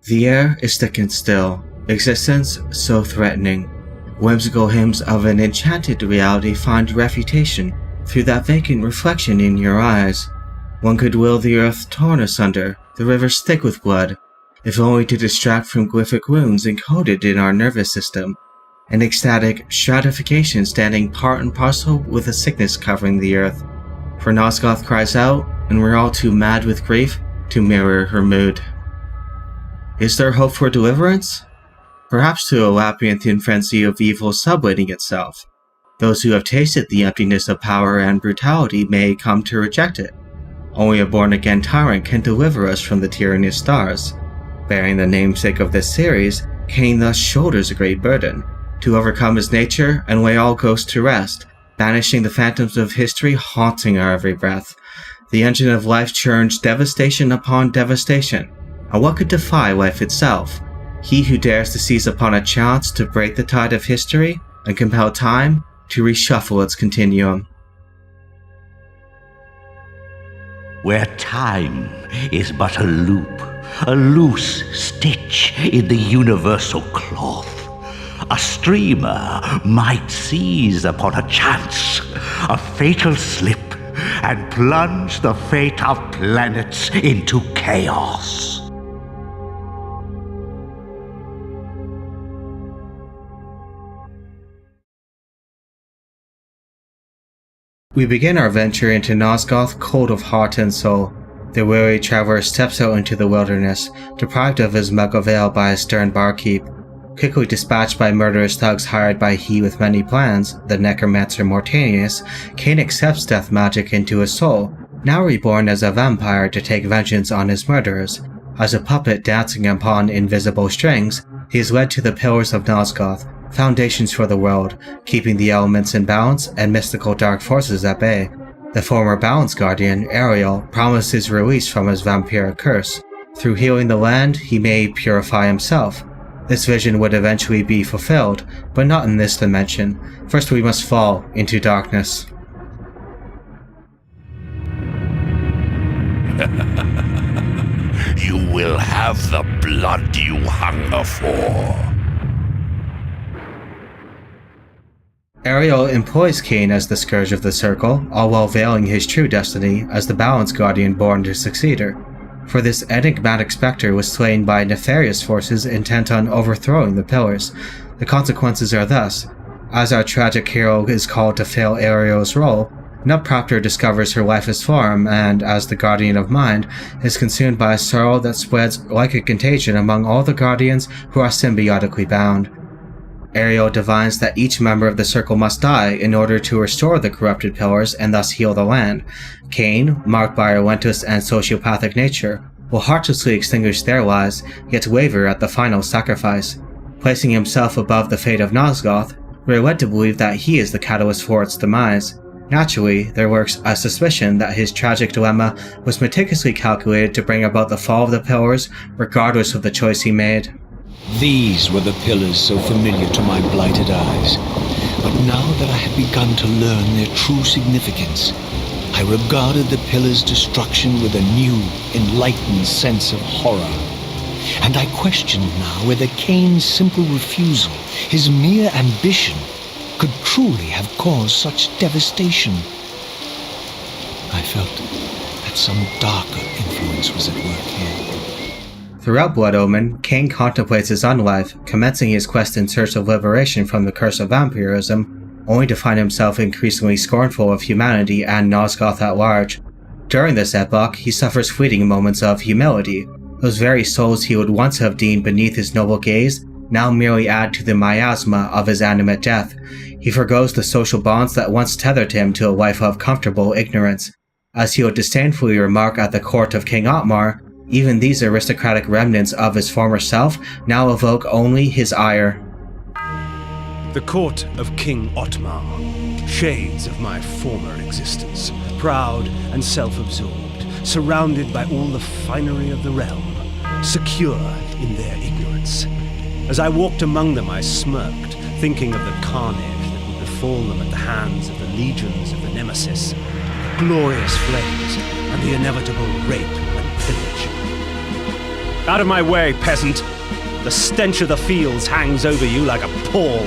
The air is thick and still, existence so threatening. Whimsical hymns of an enchanted reality find refutation through that vacant reflection in your eyes. One could will the earth torn asunder, the rivers thick with blood, if only to distract from glyphic runes encoded in our nervous system, an ecstatic stratification standing part and parcel with a sickness covering the earth. For Nosgoth cries out, and we're all too mad with grief to mirror her mood. Is there hope for deliverance? Perhaps to a labyrinthian frenzy of evil subletting itself. Those who have tasted the emptiness of power and brutality may come to reject it. Only a born-again tyrant can deliver us from the tyranny of stars. Bearing the namesake of this series, Kain thus shoulders a great burden, to overcome his nature and lay all ghosts to rest, banishing the phantoms of history haunting our every breath. The engine of life churns devastation upon devastation, and what could defy life itself? He who dares to seize upon a chance to break the tide of history and compel time to reshuffle its continuum. Where time is but a loop, a loose stitch in the universal cloth, a streamer might seize upon a chance, a fatal slip, and plunge the fate of planets into chaos. We begin our venture into Nosgoth cold of heart and soul. The weary traveler steps out into the wilderness, deprived of his muggle veil by a stern barkeep. Quickly dispatched by murderous thugs hired by he with many plans, the necromancer Mortanius, Kain accepts death magic into his soul, now reborn as a vampire to take vengeance on his murderers. As a puppet dancing upon invisible strings, he is led to the pillars of Nosgoth, foundations for the world, keeping the elements in balance and mystical dark forces at bay. The former balance guardian, Ariel, promises release from his vampiric curse. Through healing the land, he may purify himself. This vision would eventually be fulfilled, but not in this dimension. First we must fall into darkness. You will have the blood you hunger for. Ariel employs Kain as the scourge of the circle, all while veiling his true destiny as the balance guardian born to succeed her. For this enigmatic spectre was slain by nefarious forces intent on overthrowing the pillars. The consequences are thus: as our tragic hero is called to fill Ariel's role, Nutpropter discovers her lifeless form and, as the guardian of mind, is consumed by a sorrow that spreads like a contagion among all the guardians who are symbiotically bound. Ariel divines that each member of the circle must die in order to restore the corrupted pillars and thus heal the land. Kain, marked by a relentless and sociopathic nature, will heartlessly extinguish their lives, yet waver at the final sacrifice. Placing himself above the fate of Nosgoth, we are led to believe that he is the catalyst for its demise. Naturally, there lurks a suspicion that his tragic dilemma was meticulously calculated to bring about the fall of the pillars, regardless of the choice he made. These were the pillars so familiar to my blighted eyes, but now that I had begun to learn their true significance, I regarded the pillars' destruction with a new, enlightened sense of horror. And I questioned now whether Kain's simple refusal, his mere ambition, could truly have caused such devastation. I felt that some darker influence was at work here. Throughout Blood Omen, Kain contemplates his own life, commencing his quest in search of liberation from the curse of vampirism, only to find himself increasingly scornful of humanity and Nosgoth at large. During this epoch, he suffers fleeting moments of humility. Those very souls he would once have deemed beneath his noble gaze now merely add to the miasma of his animate death. He forgoes the social bonds that once tethered him to a life of comfortable ignorance. As he would disdainfully remark at the court of King Otmar, even these aristocratic remnants of his former self now evoke only his ire. The court of King Otmar, shades of my former existence, proud and self-absorbed, surrounded by all the finery of the realm, secure in their ignorance. As I walked among them, I smirked, thinking of the carnage that would befall them at the hands of the legions of the Nemesis, glorious flames, and the inevitable rape and pillage. Out of my way, peasant! The stench of the fields hangs over you like a pall.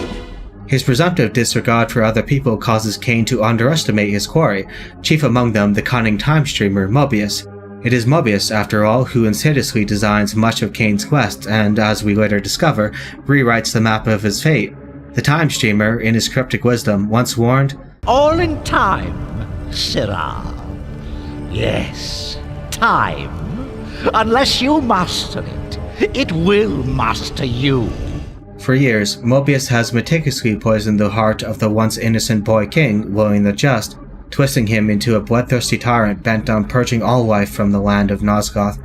His presumptive disregard for other people causes Kain to underestimate his quarry, chief among them the cunning time streamer Mobius. It is Mobius, after all, who insidiously designs much of Kain's quest and, as we later discover, rewrites the map of his fate. The time streamer, in his cryptic wisdom, once warned, All in time, Sirrah. Yes, time. Unless you master it, it will master you. For years, Mobius has meticulously poisoned the heart of the once innocent boy king, William the Just, twisting him into a bloodthirsty tyrant bent on purging all life from the land of Nosgoth.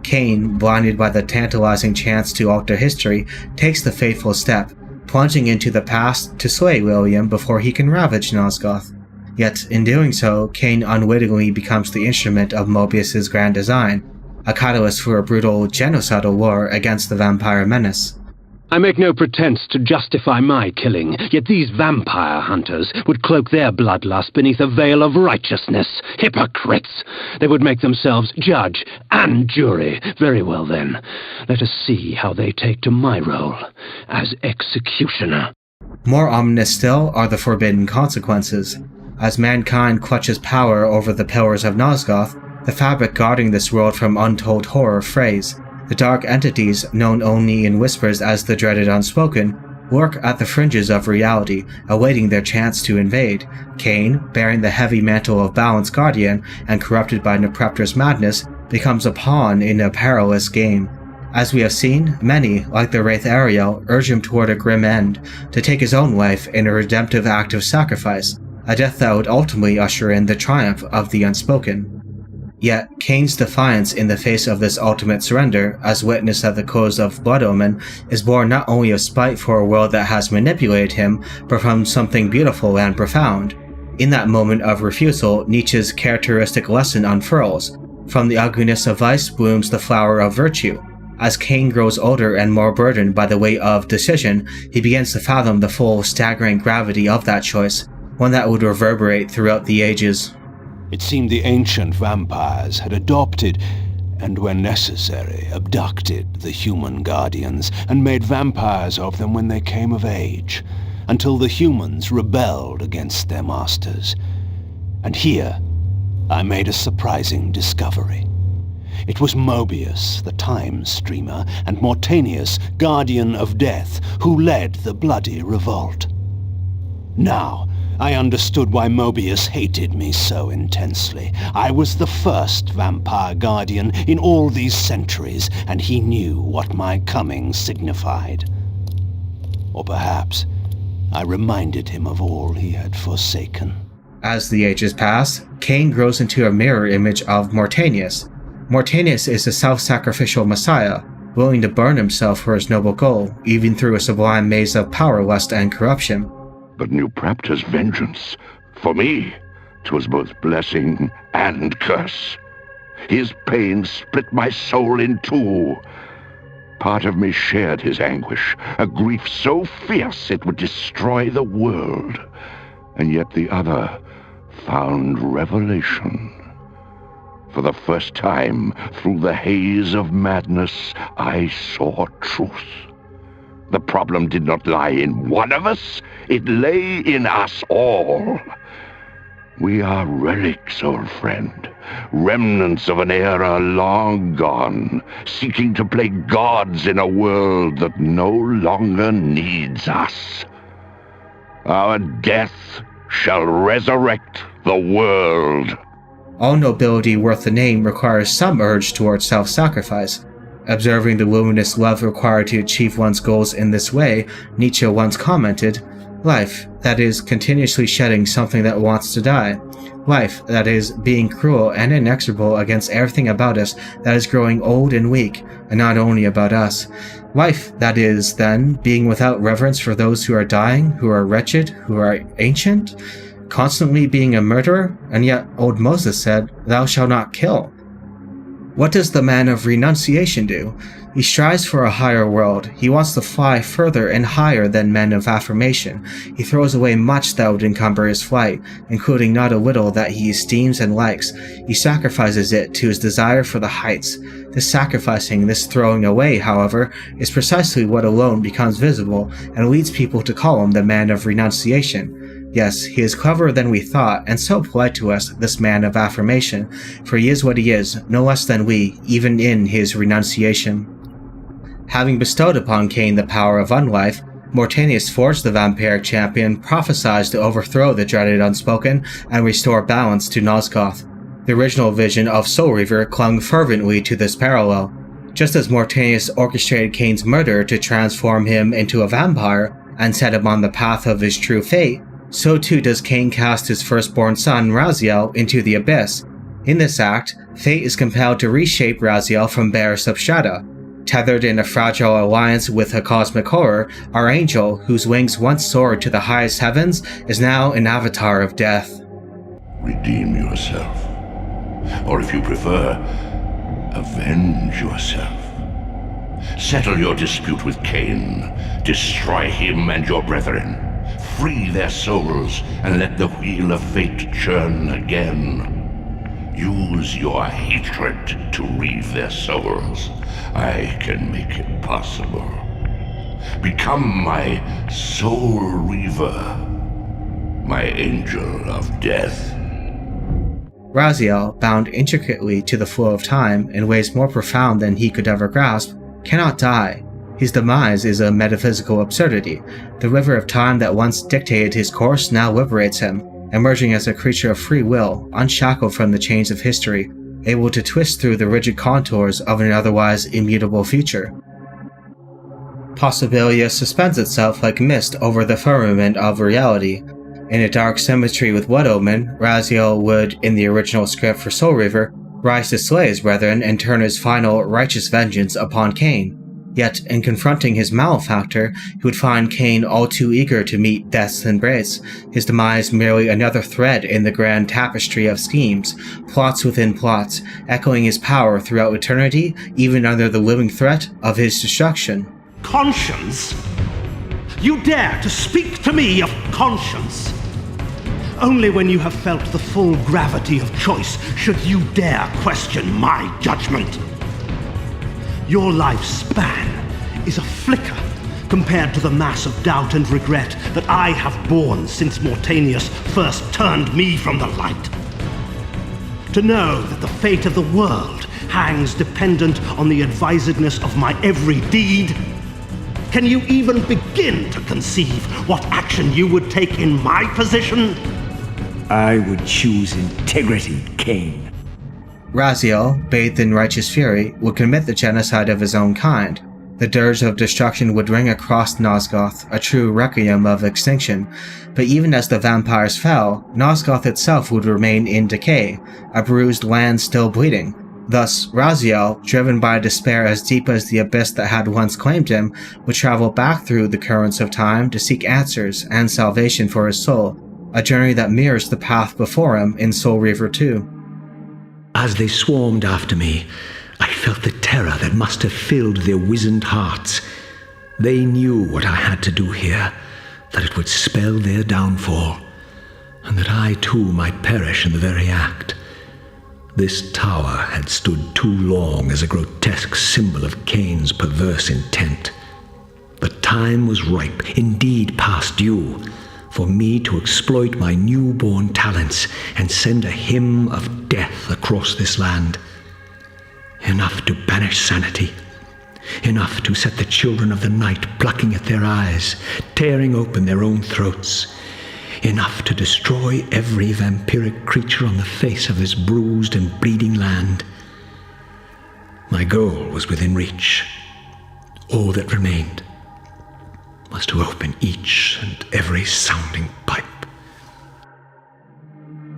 Kain, blinded by the tantalizing chance to alter history, takes the fateful step, plunging into the past to slay William before he can ravage Nosgoth. Yet, in doing so, Kain unwittingly becomes the instrument of Mobius's grand design, a catalyst for a brutal, genocidal war against the vampire menace. I make no pretense to justify my killing, yet these vampire hunters would cloak their bloodlust beneath a veil of righteousness. Hypocrites! They would make themselves judge and jury. Very well then, let us see how they take to my role as executioner. More ominous still are the forbidden consequences. As mankind clutches power over the pillars of Nosgoth, the fabric guarding this world from untold horror frays. The dark entities, known only in whispers as the dreaded unspoken, lurk at the fringes of reality, awaiting their chance to invade. Kain, bearing the heavy mantle of Balance Guardian and corrupted by Nepreptor's madness, becomes a pawn in a perilous game. As we have seen, many, like the Wraith Ariel, urge him toward a grim end, to take his own life in a redemptive act of sacrifice, a death that would ultimately usher in the triumph of the unspoken. Yet, Kain's defiance in the face of this ultimate surrender, as witnessed at the close of Blood Omen, is born not only of spite for a world that has manipulated him, but from something beautiful and profound. In that moment of refusal, Nietzsche's characteristic lesson unfurls. From the ugliness of vice blooms the flower of virtue. As Kain grows older and more burdened by the weight of decision, he begins to fathom the full, staggering gravity of that choice, one that would reverberate throughout the ages. It seemed the ancient vampires had adopted, and when necessary, abducted the human guardians and made vampires of them when they came of age, until the humans rebelled against their masters. And here, I made a surprising discovery. It was Mobius, the time streamer, and Mortanius, guardian of death, who led the bloody revolt. Now, I understood why Mobius hated me so intensely. I was the first vampire guardian in all these centuries, and he knew what my coming signified. Or perhaps I reminded him of all he had forsaken. As the ages pass, Kain grows into a mirror image of Mortanius. Mortanius is a self-sacrificial messiah, willing to burn himself for his noble goal, even through a sublime maze of power, lust, and corruption. But Nepreptor's vengeance, for me, 'twas both blessing and curse. His pain split my soul in two. Part of me shared his anguish, a grief so fierce it would destroy the world, and yet the other found revelation. For the first time, through the haze of madness, I saw truth. The problem did not lie in one of us, it lay in us all. We are relics, old friend, remnants of an era long gone, seeking to play gods in a world that no longer needs us. Our death shall resurrect the world. All nobility worth the name requires some urge towards self-sacrifice. Observing the luminous love required to achieve one's goals in this way, Nietzsche once commented, "Life, that is continuously shedding something that wants to die. Life, that is being cruel and inexorable against everything about us that is growing old and weak, and not only about us. Life, that is, then, being without reverence for those who are dying, who are wretched, who are ancient, constantly being a murderer, and yet old Moses said, 'Thou shalt not kill.' What does the man of renunciation do? He strives for a higher world. He wants to fly further and higher than men of affirmation. He throws away much that would encumber his flight, including not a little that he esteems and likes. He sacrifices it to his desire for the heights. This sacrificing, this throwing away, however, is precisely what alone becomes visible and leads people to call him the man of renunciation. Yes, he is cleverer than we thought, and so polite to us, this man of affirmation, for he is what he is, no less than we, even in his renunciation. Having bestowed upon Kain the power of unlife, Mortanius forged the vampiric champion, prophesied to overthrow the dreaded unspoken, and restore balance to Nosgoth. The original vision of Soul Reaver clung fervently to this parallel. Just as Mortanius orchestrated Kain's murder to transform him into a vampire and set him on the path of his true fate, so too does Kain cast his firstborn son, Raziel, into the abyss. In this act, fate is compelled to reshape Raziel from bare substrata. Tethered in a fragile alliance with a cosmic horror, our angel, whose wings once soared to the highest heavens, is now an avatar of death. Redeem yourself. Or if you prefer, avenge yourself. Settle your dispute with Kain. Destroy him and your brethren. Free their souls and let the wheel of fate churn again. Use your hatred to reave their souls. I can make it possible. Become my soul reaver, my angel of death. Raziel, bound intricately to the flow of time in ways more profound than he could ever grasp, cannot die. His demise is a metaphysical absurdity. The river of time that once dictated his course now liberates him, emerging as a creature of free will, unshackled from the chains of history, able to twist through the rigid contours of an otherwise immutable future. Possibilia suspends itself like mist over the firmament of reality. In a dark symmetry with Blood Omen, Raziel would, in the original script for Soul Reaver, rise to slay his brethren and turn his final righteous vengeance upon Kain. Yet, in confronting his malefactor, he would find Kain all too eager to meet death's embrace, his demise merely another thread in the grand tapestry of schemes, plots within plots, echoing his power throughout eternity, even under the living threat of his destruction. Conscience? You dare to speak to me of conscience? Only when you have felt the full gravity of choice should you dare question my judgment. Your lifespan is a flicker compared to the mass of doubt and regret that I have borne since Mortanius first turned me from the light. To know that the fate of the world hangs dependent on the advisedness of my every deed? Can you even begin to conceive what action you would take in my position? I would choose integrity, Kain. Raziel, bathed in righteous fury, would commit the genocide of his own kind. The dirge of destruction would ring across Nosgoth, a true requiem of extinction. But even as the vampires fell, Nosgoth itself would remain in decay, a bruised land still bleeding. Thus, Raziel, driven by despair as deep as the abyss that had once claimed him, would travel back through the currents of time to seek answers and salvation for his soul, a journey that mirrors the path before him in Soul Reaver 2. As they swarmed after me, I felt the terror that must have filled their wizened hearts. They knew what I had to do here, that it would spell their downfall, and that I too might perish in the very act. This tower had stood too long as a grotesque symbol of Kain's perverse intent. The time was ripe, indeed past due, for me to exploit my newborn talents and send a hymn of death across this land. Enough to banish sanity. Enough to set the children of the night plucking at their eyes, tearing open their own throats. Enough to destroy every vampiric creature on the face of this bruised and bleeding land. My goal was within reach. All that remained was to open each and every sounding pipe.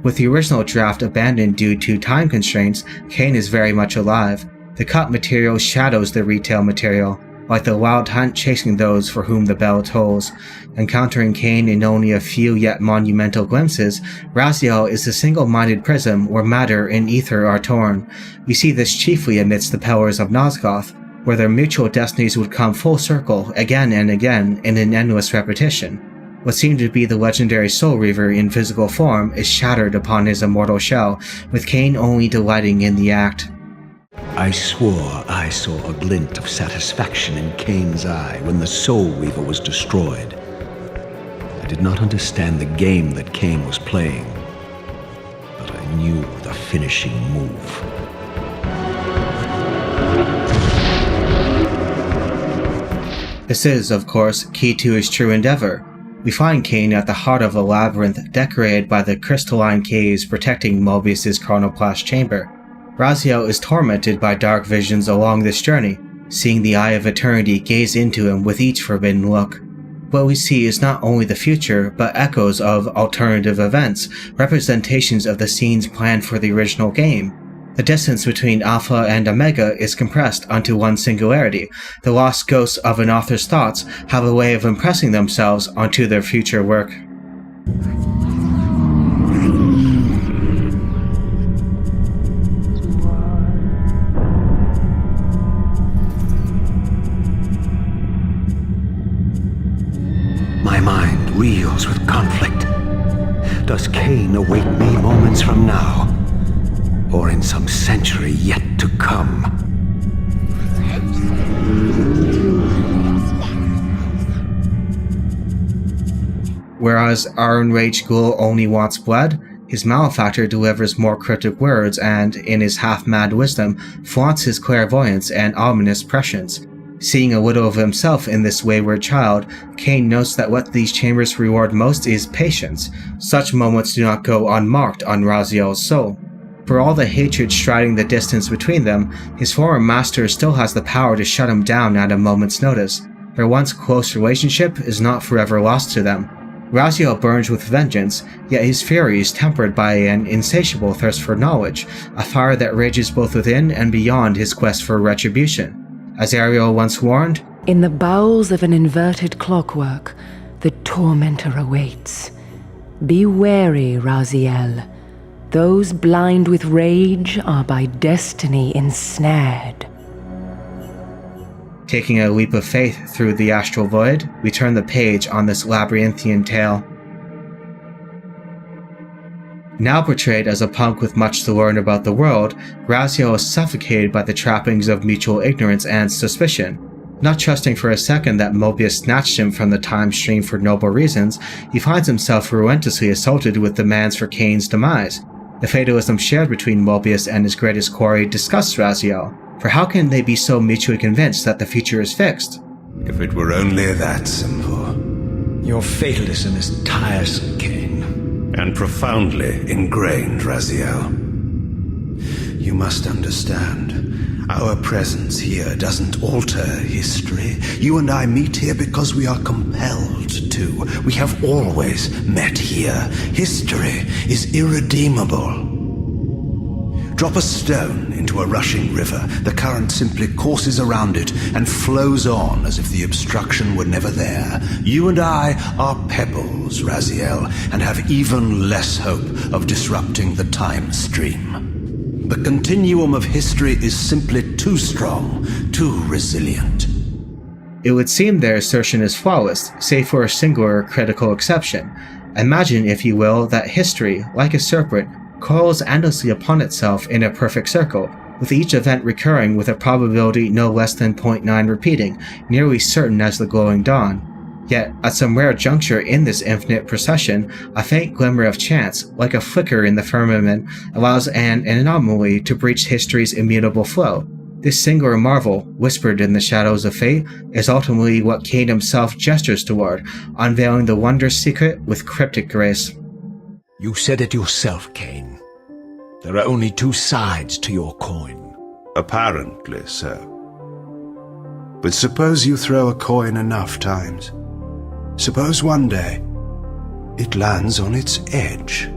With the original draft abandoned due to time constraints, Kain is very much alive. The cut material shadows the retail material, like the wild hunt chasing those for whom the bell tolls. Encountering Kain in only a few yet monumental glimpses, Raziel is the single-minded prism where matter and ether are torn. We see this chiefly amidst the pillars of Nosgoth. where their mutual destinies would come full circle again and again in an endless repetition. What seemed to be the legendary Soul Reaver in physical form is shattered upon his immortal shell, with Kain only delighting in the act. I swore I saw a glint of satisfaction in Kain's eye when the Soul Reaver was destroyed. I did not understand the game that Kain was playing, but I knew the finishing move. This is, of course, key to his true endeavor. We find Kain at the heart of a labyrinth decorated by the crystalline caves protecting Mobius's chronoplast chamber. Raziel is tormented by dark visions along this journey, seeing the Eye of Eternity gaze into him with each forbidden look. What we see is not only the future, but echoes of alternative events, representations of the scenes planned for the original game. The distance between Alpha and Omega is compressed onto one singularity. The lost ghosts of an author's thoughts have a way of impressing themselves onto their future work. My mind reels with conflict. Does Kain await me moments from now, or in some century yet to come? Whereas our enraged ghoul only wants blood, his malefactor delivers more cryptic words and, in his half-mad wisdom, flaunts his clairvoyance and ominous prescience. Seeing a little of himself in this wayward child, Kain notes that what these chambers reward most is patience. Such moments do not go unmarked on Raziel's soul. For all the hatred striding the distance between them, his former master still has the power to shut him down at a moment's notice. Their once close relationship is not forever lost to them. Raziel burns with vengeance, yet his fury is tempered by an insatiable thirst for knowledge, a fire that rages both within and beyond his quest for retribution. As Ariel once warned, "In the bowels of an inverted clockwork, the tormentor awaits. Be wary, Raziel. Those blind with rage are by destiny ensnared." Taking a leap of faith through the astral void, we turn the page on this labyrinthian tale. Now portrayed as a punk with much to learn about the world, Raziel is suffocated by the trappings of mutual ignorance and suspicion. Not trusting for a second that Mobius snatched him from the time stream for noble reasons, he finds himself relentlessly assaulted with demands for Kain's demise. The fatalism shared between Mobius and his greatest quarry disgusts Raziel, for how can they be so mutually convinced that the future is fixed? If it were only that simple. Your fatalism is tiresome, Kain. And profoundly ingrained, Raziel. You must understand, our presence here doesn't alter history. You and I meet here because we are compelled to. We have always met here. History is irredeemable. Drop a stone into a rushing river, the current simply courses around it and flows on as if the obstruction were never there. You and I are pebbles, Raziel, and have even less hope of disrupting the time stream. The continuum of history is simply too strong, too resilient. It would seem their assertion is flawless, save for a singular critical exception. Imagine, if you will, that history, like a serpent, coils endlessly upon itself in a perfect circle, with each event recurring with a probability no less than 0.9 repeating, nearly certain as the glowing dawn. Yet, at some rare juncture in this infinite procession, a faint glimmer of chance, like a flicker in the firmament, allows an anomaly to breach history's immutable flow. This singular marvel, whispered in the shadows of fate, is ultimately what Kain himself gestures toward, unveiling the wondrous secret with cryptic grace. You said it yourself, Kain. There are only two sides to your coin. Apparently so. But suppose you throw a coin enough times. Suppose one day it lands on its edge.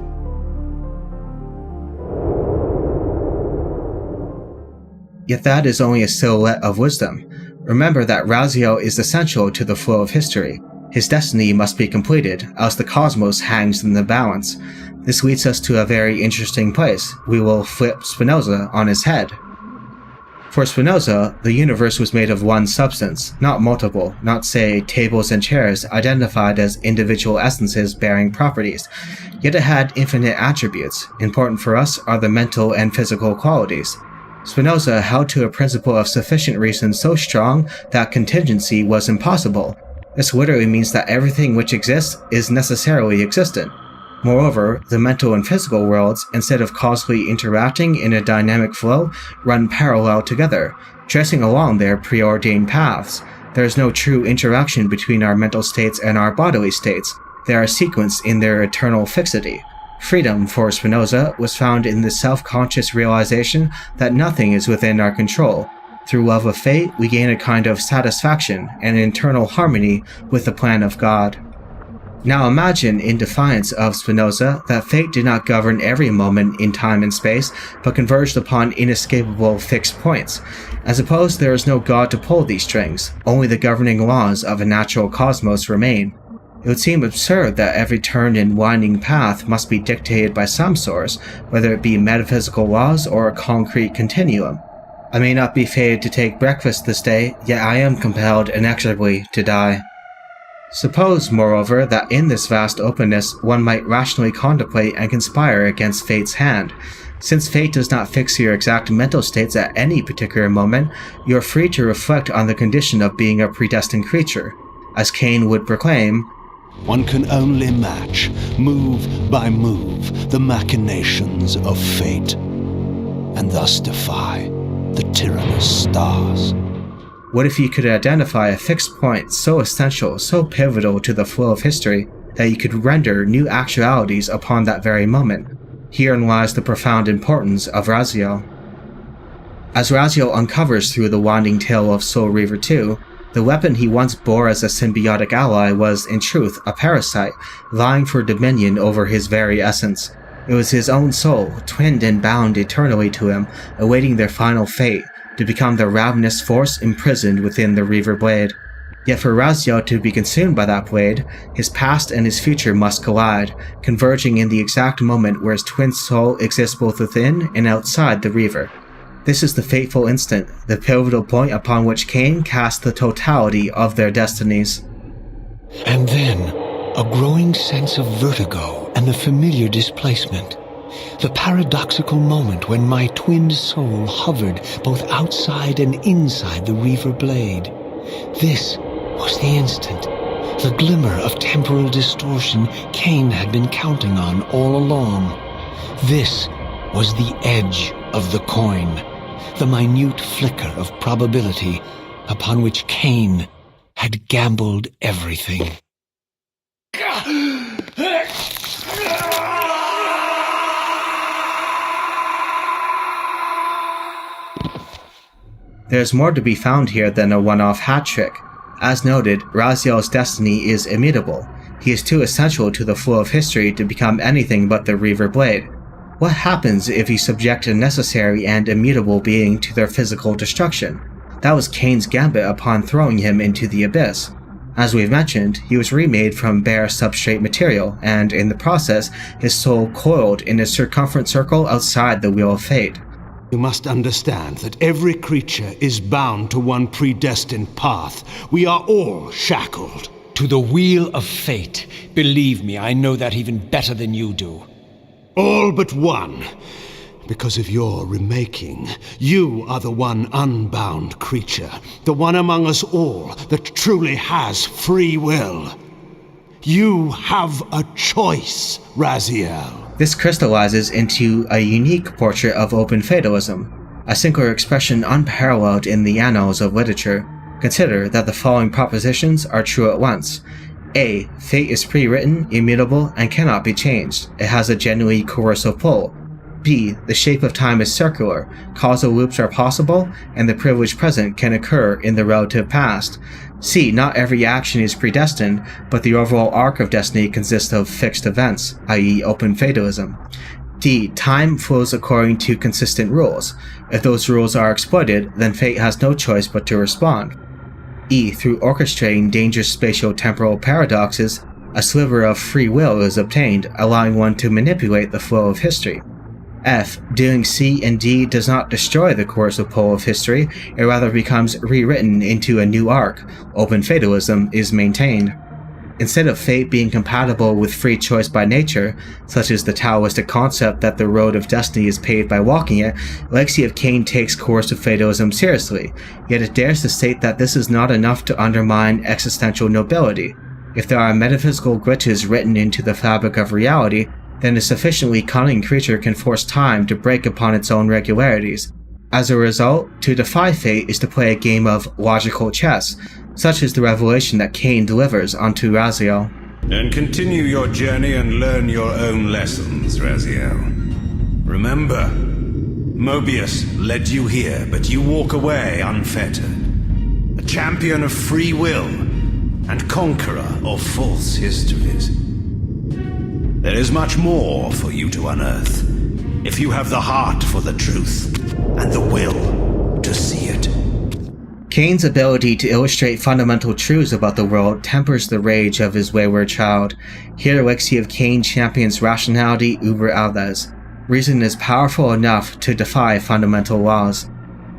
Yet that is only a silhouette of wisdom. Remember that Raziel is essential to the flow of history. His destiny must be completed, else the cosmos hangs in the balance. This leads us to a very interesting place. We will flip Spinoza on his head. For Spinoza, the universe was made of one substance, not multiple, not say tables and chairs identified as individual essences bearing properties, yet it had infinite attributes. Important for us are the mental and physical qualities. Spinoza held to a principle of sufficient reason so strong that contingency was impossible. This literally means that everything which exists is necessarily existent. Moreover, the mental and physical worlds, instead of causally interacting in a dynamic flow, run parallel together, tracing along their preordained paths. There is no true interaction between our mental states and our bodily states. They are sequenced in their eternal fixity. Freedom, for Spinoza, was found in the self-conscious realization that nothing is within our control. Through love of fate, we gain a kind of satisfaction and internal harmony with the plan of God. Now imagine, in defiance of Spinoza, that fate did not govern every moment in time and space, but converged upon inescapable fixed points. And suppose there is no God to pull these strings, only the governing laws of a natural cosmos remain. It would seem absurd that every turn and winding path must be dictated by some source, whether it be metaphysical laws or a concrete continuum. I may not be fated to take breakfast this day, yet I am compelled inexorably to die. Suppose, moreover, that in this vast openness one might rationally contemplate and conspire against fate's hand. Since fate does not fix your exact mental states at any particular moment, you are free to reflect on the condition of being a predestined creature. As Kain would proclaim, one can only match, move by move, the machinations of fate, and thus defy the tyrannous stars. What if you could identify a fixed point so essential, so pivotal to the flow of history, that you could render new actualities upon that very moment? Herein lies the profound importance of Raziel. As Raziel uncovers through the winding tale of Soul Reaver 2, the weapon he once bore as a symbiotic ally was, in truth, a parasite, vying for dominion over his very essence. It was his own soul, twinned and bound eternally to him, awaiting their final fate, to become the ravenous force imprisoned within the Reaver blade. Yet for Raziel to be consumed by that blade, his past and his future must collide, converging in the exact moment where his twin soul exists both within and outside the Reaver. This is the fateful instant, the pivotal point upon which Kain cast the totality of their destinies. And then, a growing sense of vertigo and the familiar displacement. The paradoxical moment when my twinned soul hovered both outside and inside the Reaver blade. This was the instant, the glimmer of temporal distortion Kain had been counting on all along. This was the edge of the coin, the minute flicker of probability upon which Kain had gambled everything. There's more to be found here than a one-off hat trick. As noted, Raziel's destiny is immutable. He is too essential to the flow of history to become anything but the Reaver blade. What happens if you subject a necessary and immutable being to their physical destruction? That was Kain's gambit upon throwing him into the abyss. As we've mentioned, he was remade from bare substrate material, and in the process, his soul coiled in a circumferent circle outside the Wheel of Fate. You must understand that every creature is bound to one predestined path. We are all shackled. To the Wheel of Fate. Believe me, I know that even better than you do. All but one. Because of your remaking, you are the one unbound creature, the one among us all that truly has free will. You have a choice, Raziel. This crystallizes into a unique portrait of open fatalism, a singular expression unparalleled in the annals of literature. Consider that the following propositions are true at once. A. Fate is pre-written, immutable, and cannot be changed. It has a genuinely coercive pull. B. The shape of time is circular. Causal loops are possible, and the privileged present can occur in the relative past. C. Not every action is predestined, but the overall arc of destiny consists of fixed events, i.e. open fatalism. D. Time flows according to consistent rules. If those rules are exploited, then fate has no choice but to respond. E. Through orchestrating dangerous spatio-temporal paradoxes, a sliver of free will is obtained, allowing one to manipulate the flow of history. F. Doing C and D does not destroy the coercive pole of history, it rather becomes rewritten into a new arc. Open fatalism is maintained. Instead of fate being compatible with free choice by nature, such as the Taoistic concept that the road of destiny is paved by walking it, Legacy of Kain takes coercive fatalism seriously, yet it dares to state that this is not enough to undermine existential nobility. If there are metaphysical glitches written into the fabric of reality, then a sufficiently cunning creature can force time to break upon its own regularities. As a result, to defy fate is to play a game of logical chess, such is the revelation that Kain delivers onto Raziel. And continue your journey and learn your own lessons, Raziel. Remember, Mobius led you here, but you walk away unfettered. A champion of free will, and conqueror of false histories. There is much more for you to unearth, if you have the heart for the truth, and the will to see it. Kain's ability to illustrate fundamental truths about the world tempers the rage of his wayward child. Here, Legacy of Kain champions rationality über alles. Reason is powerful enough to defy fundamental laws.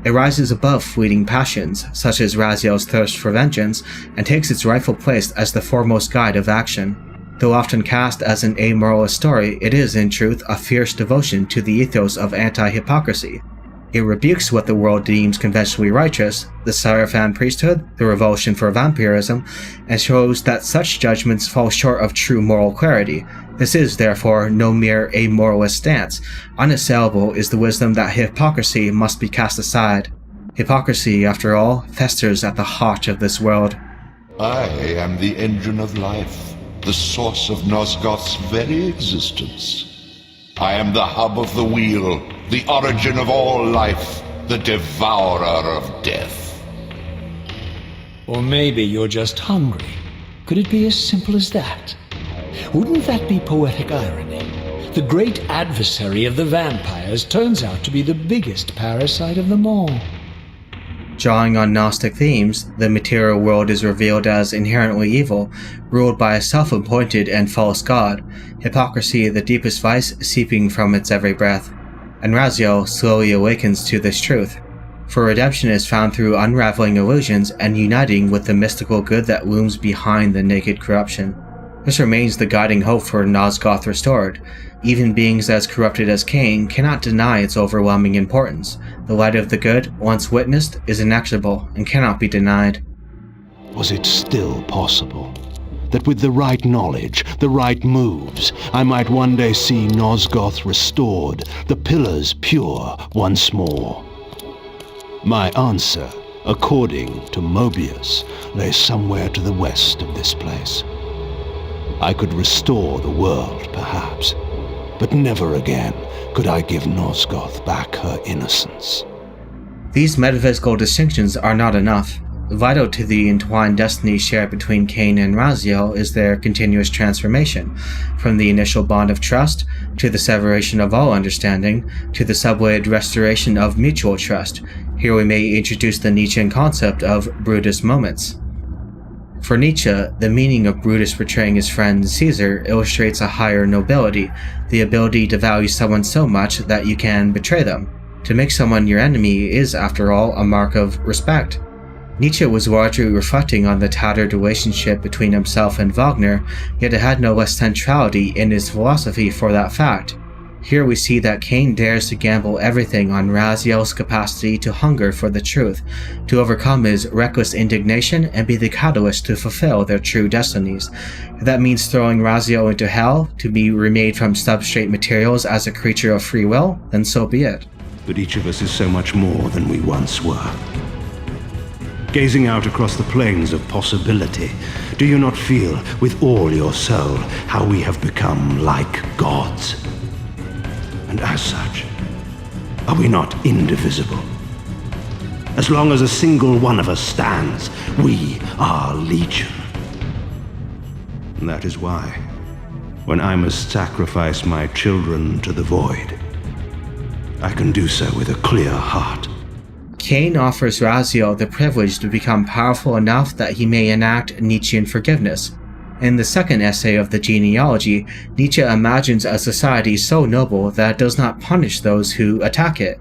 It rises above fleeting passions, such as Raziel's thirst for vengeance, and takes its rightful place as the foremost guide of action. Though often cast as an amoralist story, it is, in truth, a fierce devotion to the ethos of anti-hypocrisy. It rebukes what the world deems conventionally righteous, the Seraphim priesthood, the revulsion for vampirism, and shows that such judgments fall short of true moral clarity. This is, therefore, no mere amoralist stance. Unassailable is the wisdom that hypocrisy must be cast aside. Hypocrisy, after all, festers at the heart of this world. I am the engine of life, the source of Nosgoth's very existence. I am the hub of the wheel, the origin of all life, the devourer of death. Or maybe you're just hungry. Could it be as simple as that? Wouldn't that be poetic irony? The great adversary of the vampires turns out to be the biggest parasite of them all. Drawing on Gnostic themes, the material world is revealed as inherently evil, ruled by a self-appointed and false god, hypocrisy the deepest vice seeping from its every breath. And Raziel slowly awakens to this truth, for redemption is found through unraveling illusions and uniting with the mystical good that looms behind the naked corruption. This remains the guiding hope for Nosgoth Restored. Even beings as corrupted as Kain cannot deny its overwhelming importance. The light of the good, once witnessed, is inexorable and cannot be denied. Was it still possible that with the right knowledge, the right moves, I might one day see Nosgoth restored, the pillars pure once more? My answer, according to Mobius, lay somewhere to the west of this place. I could restore the world, perhaps, but never again could I give Nosgoth back her innocence. These metaphysical distinctions are not enough. Vital to the entwined destiny shared between Kain and Raziel is their continuous transformation, from the initial bond of trust, to the separation of all understanding, to the sublated restoration of mutual trust. Here we may introduce the Nietzschean concept of Brutus moments. For Nietzsche, the meaning of Brutus betraying his friend Caesar illustrates a higher nobility, the ability to value someone so much that you can betray them. To make someone your enemy is, after all, a mark of respect. Nietzsche was largely reflecting on the tattered relationship between himself and Wagner, yet it had no less centrality in his philosophy for that fact. Here we see that Kain dares to gamble everything on Raziel's capacity to hunger for the truth, to overcome his reckless indignation and be the catalyst to fulfill their true destinies. If that means throwing Raziel into hell, to be remade from substrate materials as a creature of free will, then so be it. But each of us is so much more than we once were. Gazing out across the plains of possibility, do you not feel with all your soul how we have become like gods? And as such, are we not indivisible? As long as a single one of us stands, we are legion. And that is why, when I must sacrifice my children to the void, I can do so with a clear heart. Kain offers Raziel the privilege to become powerful enough that he may enact Nietzschean forgiveness. In the second essay of the genealogy, Nietzsche imagines a society so noble that it does not punish those who attack it.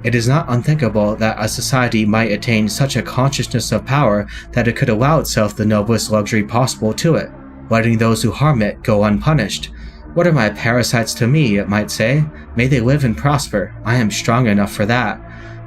It is not unthinkable that a society might attain such a consciousness of power that it could allow itself the noblest luxury possible to it, letting those who harm it go unpunished. "What are my parasites to me?" it might say. "May they live and prosper. I am strong enough for that."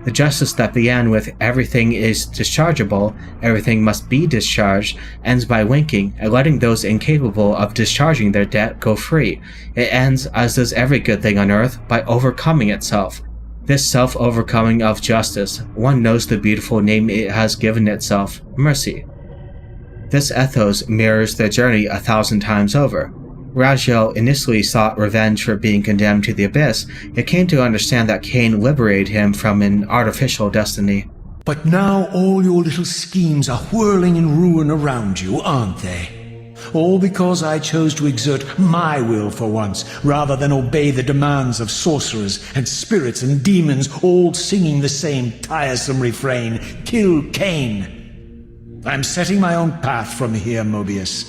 The justice that began with "everything is dischargeable, everything must be discharged," ends by winking and letting those incapable of discharging their debt go free. It ends, as does every good thing on earth, by overcoming itself. This self-overcoming of justice, one knows the beautiful name it has given itself: mercy. This ethos mirrors their journey 1,000 times over. Raziel initially sought revenge for being condemned to the abyss, yet came to understand that Kain liberated him from an artificial destiny. But now all your little schemes are whirling in ruin around you, aren't they? All because I chose to exert my will for once, rather than obey the demands of sorcerers and spirits and demons, all singing the same tiresome refrain: kill Kain. I'm setting my own path from here, Mobius.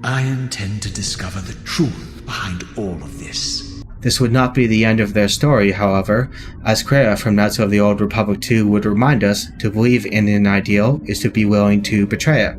I intend to discover the truth behind all of this. This would not be the end of their story, however, as Kreia from Knights of the Old Republic 2 would remind us, to believe in an ideal is to be willing to betray it.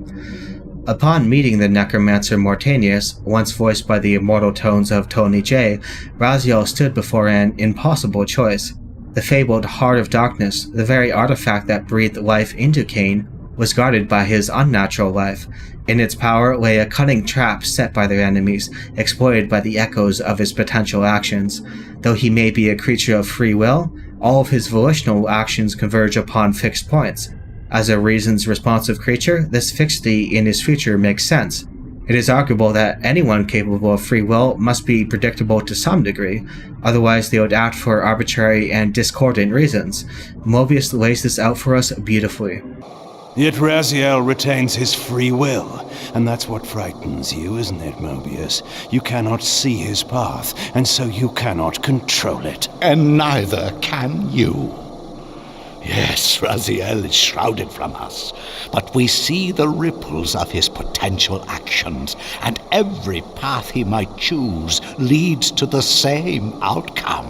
Upon meeting the necromancer Mortanius, once voiced by the immortal tones of Tony J, Raziel stood before an impossible choice. The fabled Heart of Darkness, the very artifact that breathed life into Kain, was guarded by his unnatural life. In its power lay a cunning trap set by their enemies, exploited by the echoes of his potential actions. Though he may be a creature of free will, all of his volitional actions converge upon fixed points. As a reasons-responsive creature, this fixity in his future makes sense. It is arguable that anyone capable of free will must be predictable to some degree, otherwise they would act for arbitrary and discordant reasons. Mobius lays this out for us beautifully. Yet Raziel retains his free will, and that's what frightens you, isn't it, Mobius? You cannot see his path, and so you cannot control it. And neither can you. Yes, Raziel is shrouded from us, but we see the ripples of his potential actions, and every path he might choose leads to the same outcome.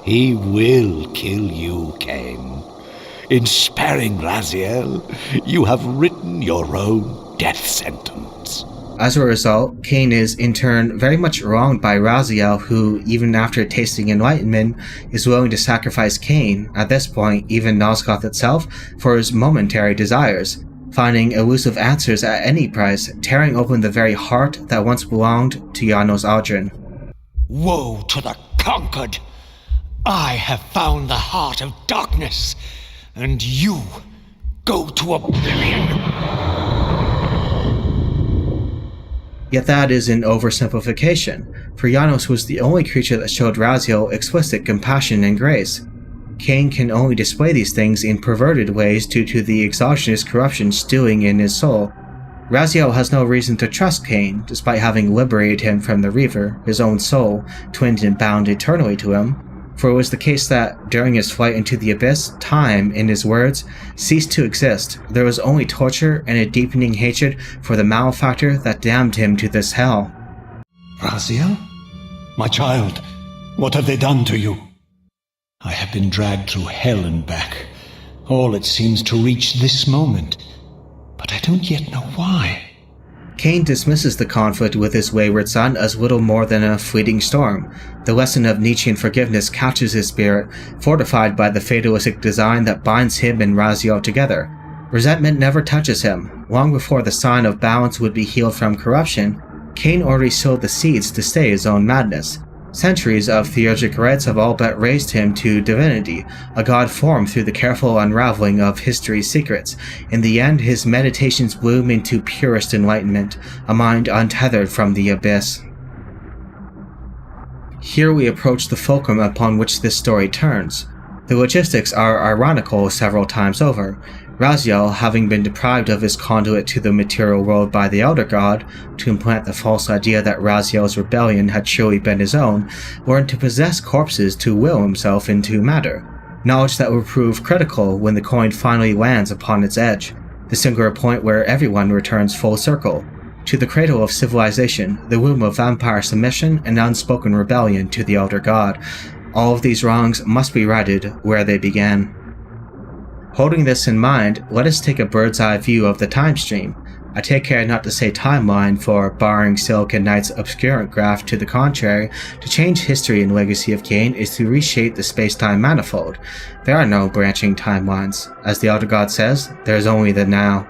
He will kill you, Kain. In sparing Raziel, you have written your own death sentence. As a result, Kain is in turn very much wronged by Raziel, who, even after tasting enlightenment, is willing to sacrifice Kain, at this point even Nosgoth itself, for his momentary desires, finding elusive answers at any price, tearing open the very heart that once belonged to Janos Aldrin. Woe to the conquered! I have found the heart of darkness, and you go to oblivion. Yet that is an oversimplification, for Janos was the only creature that showed Raziel explicit compassion and grace. Kain can only display these things in perverted ways due to the exogenous corruption stewing in his soul. Raziel has no reason to trust Kain, despite having liberated him from the Reaver, his own soul, twinned and bound eternally to him. For it was the case that, during his flight into the abyss, time, in his words, ceased to exist. There was only torture and a deepening hatred for the malefactor that damned him to this hell. Raziel? My child, what have they done to you? I have been dragged through hell and back. All it seems to reach this moment. But I don't yet know why. Kain dismisses the conflict with his wayward son as little more than a fleeting storm. The lesson of Nietzschean forgiveness catches his spirit, fortified by the fatalistic design that binds him and Raziel together. Resentment never touches him. Long before the sign of balance would be healed from corruption, Kain already sowed the seeds to stay his own madness. Centuries of theurgic rites have all but raised him to divinity, a god formed through the careful unraveling of history's secrets. In the end, his meditations bloom into purest enlightenment, a mind untethered from the abyss. Here we approach the fulcrum upon which this story turns. The logistics are ironical several times over. Raziel, having been deprived of his conduit to the material world by the Elder God, to implant the false idea that Raziel's rebellion had surely been his own, learned to possess corpses to will himself into matter, knowledge that will prove critical when the coin finally lands upon its edge, the singular point where everyone returns full circle. to the cradle of civilization, the womb of vampire submission and unspoken rebellion to the elder god. All of these wrongs must be righted where they began. Holding this in mind, let us take a bird's eye view of the time stream. I take care not to say timeline, for barring Silicon Knight's obscurant graph to the contrary, to change history in Legacy of Kain is to reshape the space-time manifold. There are no branching timelines. As the Elder God says, there is only the now.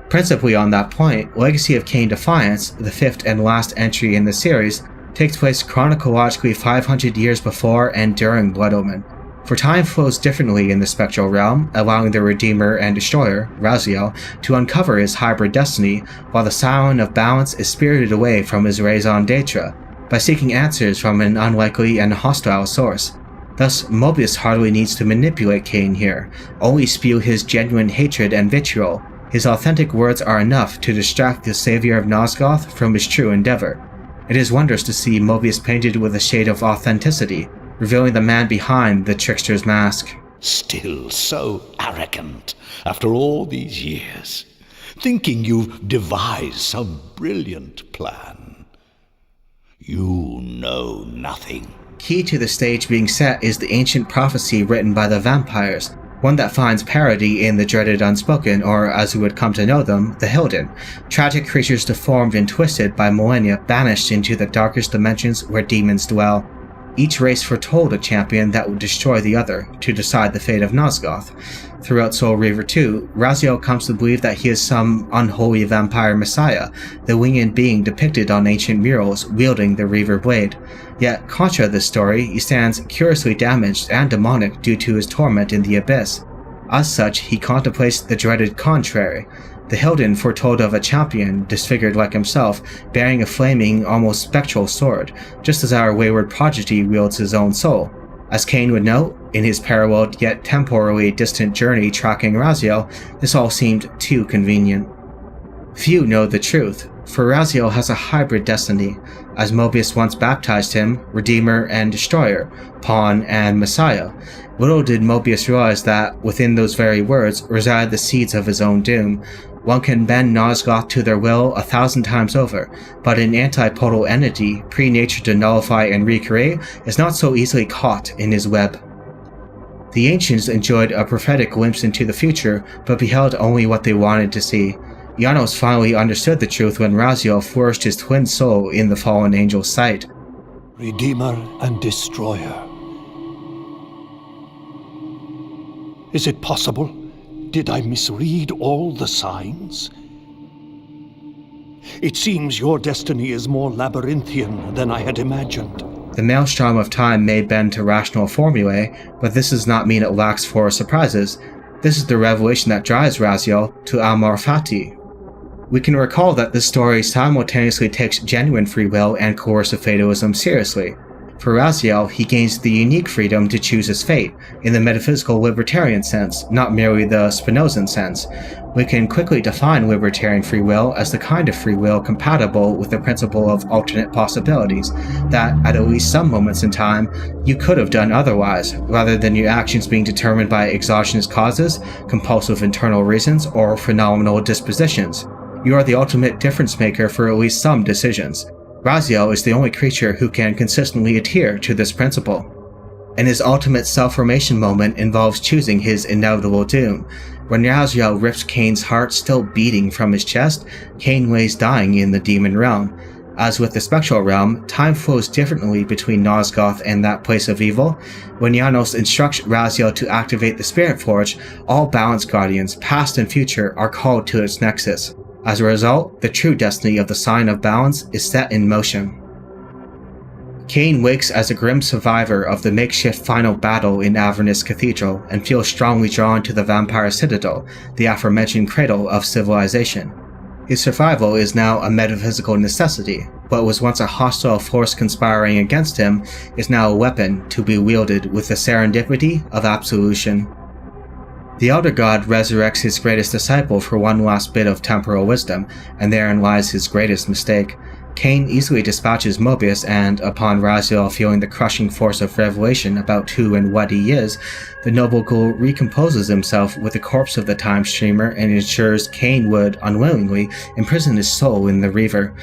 Principally on that point, Legacy of Kain Defiance, the fifth and last entry in the series, takes place chronologically 500 years before and during Blood Omen. For time flows differently in the spectral realm, allowing the Redeemer and Destroyer, Raziel, to uncover his hybrid destiny, while the Scion of Balance is spirited away from his raison d'etre, by seeking answers from an unlikely and hostile source. Thus, Mobius hardly needs to manipulate Kain here, only spew his genuine hatred and vitriol. His authentic words are enough to distract the savior of Nosgoth from his true endeavor. It is wondrous to see Mobius painted with a shade of authenticity, revealing the man behind the trickster's mask. Still so arrogant after all these years, thinking you've devised some brilliant plan. You know nothing. Key to the stage being set is the ancient prophecy written by the vampires, one that finds parody in the dreaded Unspoken, or as we would come to know them, the Hilden, tragic creatures deformed and twisted by millennia, banished into the darkest dimensions where demons dwell. Each race foretold a champion that would destroy the other, to decide the fate of Nosgoth. Throughout Soul Reaver 2, Raziel comes to believe that he is some unholy vampire messiah, the winged being depicted on ancient murals wielding the Reaver blade. Yet, contra this story, he stands curiously damaged and demonic due to his torment in the abyss. As such, he contemplates the dreaded contrary. The Hilden foretold of a champion, disfigured like himself, bearing a flaming, almost spectral sword, just as our wayward prodigy wields his own soul. As Kain would note, in his paralleled yet temporally distant journey tracking Raziel, this all seemed too convenient. Few know the truth, for Raziel has a hybrid destiny. As Mobius once baptized him, Redeemer and Destroyer, Pawn and Messiah. Little did Mobius realize that, within those very words, reside the seeds of his own doom. One can bend Nosgoth to their will 1,000 times over, but an antipodal entity, pre-natured to nullify and recreate, is not so easily caught in his web. The ancients enjoyed a prophetic glimpse into the future, but beheld only what they wanted to see. Janos finally understood the truth when Raziel flourished his twin soul in the fallen angel's sight. Redeemer and Destroyer. Is it possible? Did I misread all the signs? It seems your destiny is more labyrinthian than I had imagined. The maelstrom of time may bend to rational formulae, but this does not mean it lacks for surprises. This is the revelation that drives Raziel to Amor Fati. We can recall that this story simultaneously takes genuine free will and coercive fatalism seriously. For Raziel, he gains the unique freedom to choose his fate, in the metaphysical libertarian sense, not merely the Spinozan sense. We can quickly define libertarian free will as the kind of free will compatible with the principle of alternate possibilities, that at least some moments in time, you could have done otherwise, rather than your actions being determined by exogenous causes, compulsive internal reasons, or phenomenal dispositions. You are the ultimate difference maker for at least some decisions. Raziel is the only creature who can consistently adhere to this principle. And his ultimate self-formation moment involves choosing his inevitable doom. When Raziel rips Kain's heart still beating from his chest, Kain lays dying in the demon realm. As with the spectral realm, time flows differently between Nosgoth and that place of evil. When Janos instructs Raziel to activate the Spirit Forge, all Balance Guardians, past and future, are called to its nexus. As a result, the true destiny of the Sign of Balance is set in motion. Kain wakes as a grim survivor of the makeshift final battle in Avernus Cathedral and feels strongly drawn to the vampire citadel, the aforementioned cradle of civilization. His survival is now a metaphysical necessity. What was once a hostile force conspiring against him is now a weapon to be wielded with the serendipity of absolution. The Elder God resurrects his greatest disciple for one last bit of temporal wisdom, and therein lies his greatest mistake. Kain easily dispatches Mobius, and upon Raziel feeling the crushing force of revelation about who and what he is, the noble ghoul recomposes himself with the corpse of the time streamer and ensures Kain would, unwillingly, imprison his soul in the Reaver.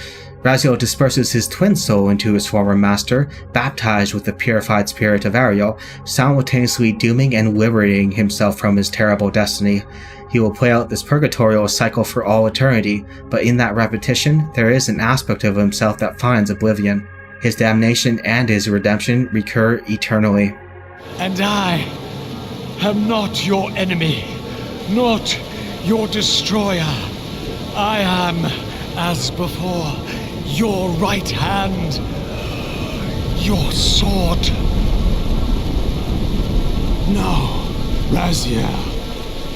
Raziel disperses his twin soul into his former master, baptized with the purified spirit of Ariel, simultaneously dooming and liberating himself from his terrible destiny. He will play out this purgatorial cycle for all eternity, but in that repetition, there is an aspect of himself that finds oblivion. His damnation and his redemption recur eternally. And I am not your enemy, not your destroyer. I am, as before, your right hand, your sword. No, Raziel,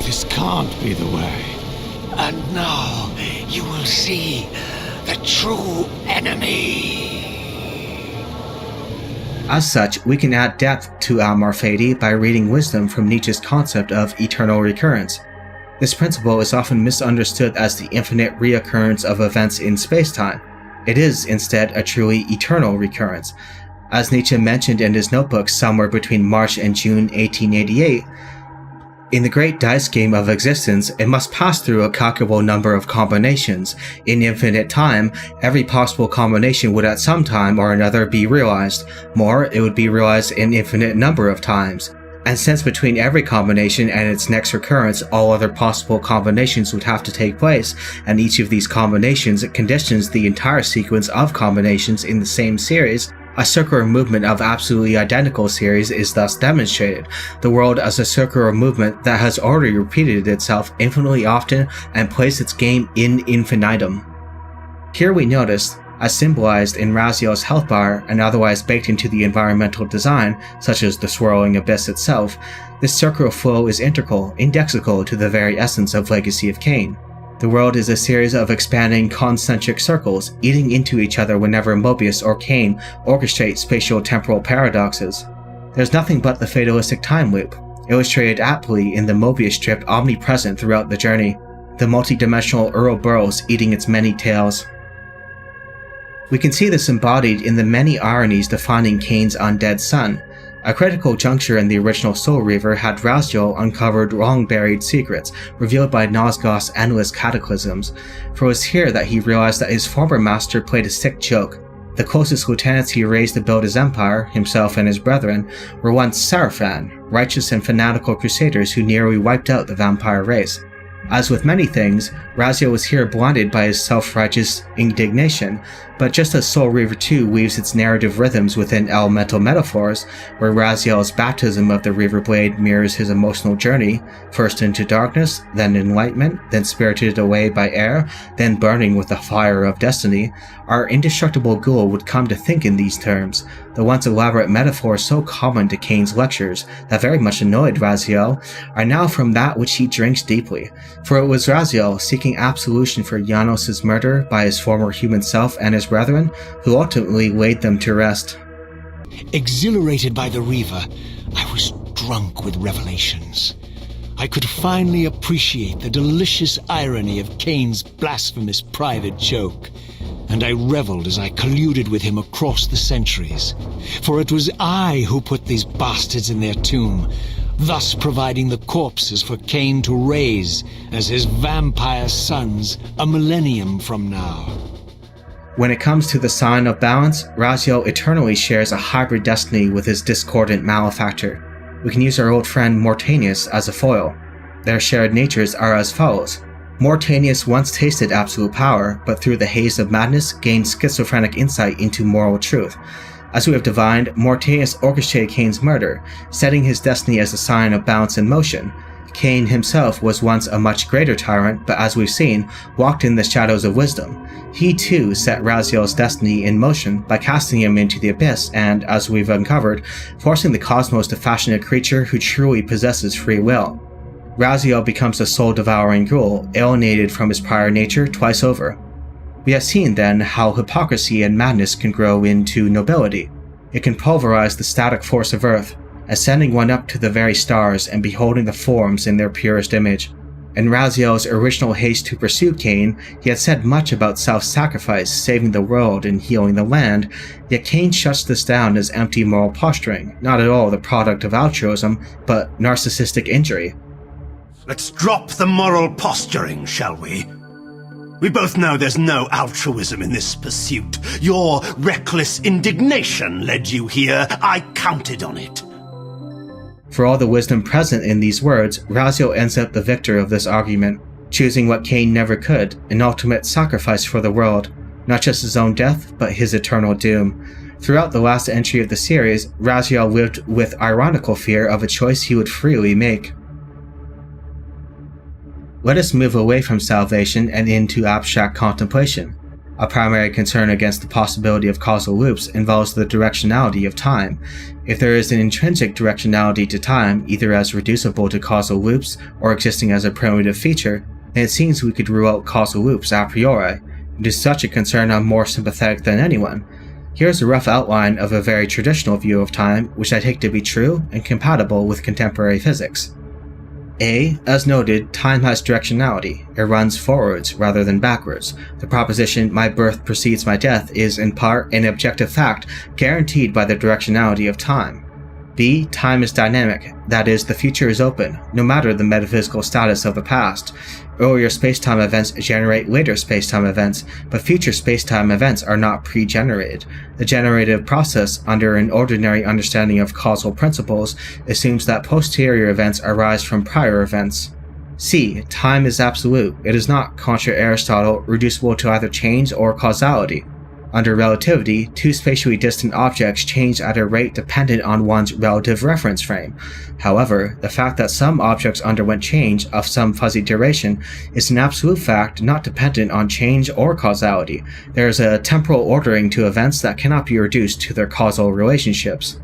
this can't be the way. And now you will see the true enemy. As such, we can add depth to Amor Fati by reading wisdom from Nietzsche's concept of eternal recurrence. This principle is often misunderstood as the infinite reoccurrence of events in space-time. It is, instead, a truly eternal recurrence. As Nietzsche mentioned in his notebook somewhere between March and June 1888, in the great dice game of existence, it must pass through a calculable number of combinations. In infinite time, every possible combination would at some time or another be realized. More, it would be realized an infinite number of times. And since between every combination and its next recurrence, all other possible combinations would have to take place, and each of these combinations conditions the entire sequence of combinations in the same series, a circular movement of absolutely identical series is thus demonstrated, the world as a circular movement that has already repeated itself infinitely often and plays its game in infinitum. Here we notice, as symbolized in Raziel's health bar and otherwise baked into the environmental design, such as the swirling abyss itself, this circular flow is integral, indexical to the very essence of Legacy of Kain. The world is a series of expanding concentric circles, eating into each other whenever Mobius or Kain orchestrate spatial-temporal paradoxes. There's nothing but the fatalistic time loop, illustrated aptly in the Mobius strip omnipresent throughout the journey, the multidimensional Ouroboros eating its many tails. We can see this embodied in the many ironies defining Kain's undead son. A critical juncture in the original Soul Reaver had Raziel uncovered long-buried secrets, revealed by Nosgoth's endless cataclysms, for it was here that he realized that his former master played a sick joke. The closest lieutenants he raised to build his empire, himself and his brethren, were once Sarafan, righteous and fanatical crusaders who nearly wiped out the vampire race. As with many things, Raziel was here blinded by his self-righteous indignation, but just as Soul Reaver 2 weaves its narrative rhythms within elemental metaphors, where Raziel's baptism of the Reaver Blade mirrors his emotional journey, first into darkness, then enlightenment, then spirited away by air, then burning with the fire of destiny, our indestructible ghoul would come to think in these terms, the once elaborate metaphors so common to Kain's lectures that very much annoyed Raziel, are now from that which he drinks deeply, for it was Raziel, seeking absolution for Janos' murder by his former human self and his brethren, who ultimately laid them to rest. Exhilarated by the Reaver, I was drunk with revelations. I could finally appreciate the delicious irony of Kain's blasphemous private joke, and I reveled as I colluded with him across the centuries. For it was I who put these bastards in their tomb, thus providing the corpses for Kain to raise as his vampire sons a millennium from now. When it comes to the sign of balance, Raziel eternally shares a hybrid destiny with his discordant malefactor. We can use our old friend Mortanius as a foil. Their shared natures are as follows. Mortanius once tasted absolute power, but through the haze of madness gained schizophrenic insight into moral truth. As we have divined, Mortanius orchestrated Kain's murder, setting his destiny as a sign of balance and motion. Kain himself was once a much greater tyrant, but as we've seen, walked in the shadows of wisdom. He too set Raziel's destiny in motion by casting him into the abyss and, as we've uncovered, forcing the cosmos to fashion a creature who truly possesses free will. Raziel becomes a soul-devouring ghoul, alienated from his prior nature twice over. We have seen then how hypocrisy and madness can grow into nobility. It can pulverize the static force of earth, ascending one up to the very stars and beholding the forms in their purest image. In Raziel's original haste to pursue Kain, he had said much about self-sacrifice, saving the world, and healing the land, yet Kain shuts this down as empty moral posturing, not at all the product of altruism, but narcissistic injury. Let's drop the moral posturing, shall we? We both know there's no altruism in this pursuit. Your reckless indignation led you here. I counted on it. For all the wisdom present in these words, Raziel ends up the victor of this argument, choosing what Kain never could, an ultimate sacrifice for the world, not just his own death, but his eternal doom. Throughout the last entry of the series, Raziel lived with ironical fear of a choice he would freely make. Let us move away from salvation and into abstract contemplation. A primary concern against the possibility of causal loops involves the directionality of time. If there is an intrinsic directionality to time, either as reducible to causal loops or existing as a primitive feature, then it seems we could rule out causal loops a priori. It is such a concern I'm more sympathetic than anyone. Here's a rough outline of a very traditional view of time, which I take to be true and compatible with contemporary physics. A. As noted, time has directionality. It runs forwards rather than backwards. The proposition, my birth precedes my death, is in part an objective fact guaranteed by the directionality of time. B. Time is dynamic, that is, the future is open, no matter the metaphysical status of the past. Earlier spacetime events generate later spacetime events, but future spacetime events are not pre-generated. The generative process, under an ordinary understanding of causal principles, assumes that posterior events arise from prior events. C. Time is absolute. It is not, contra Aristotle, reducible to either change or causality. Under relativity, two spatially distant objects change at a rate dependent on one's relative reference frame. However, the fact that some objects underwent change of some fuzzy duration is an absolute fact not dependent on change or causality. There is a temporal ordering to events that cannot be reduced to their causal relationships.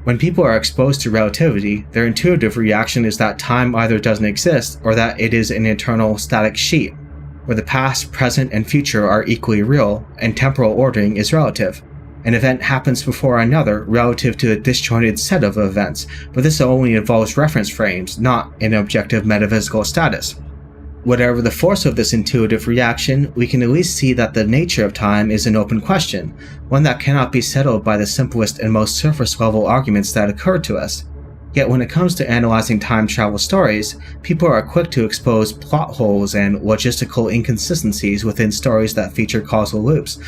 When people are exposed to relativity, their intuitive reaction is that time either doesn't exist or that it is an eternal static sheet, where the past, present, and future are equally real, and temporal ordering is relative. An event happens before another relative to a disjointed set of events, but this only involves reference frames, not an objective metaphysical status. Whatever the force of this intuitive reaction, we can at least see that the nature of time is an open question, one that cannot be settled by the simplest and most surface-level arguments that occur to us. Yet when it comes to analyzing time travel stories, people are quick to expose plot holes and logistical inconsistencies within stories that feature causal loops,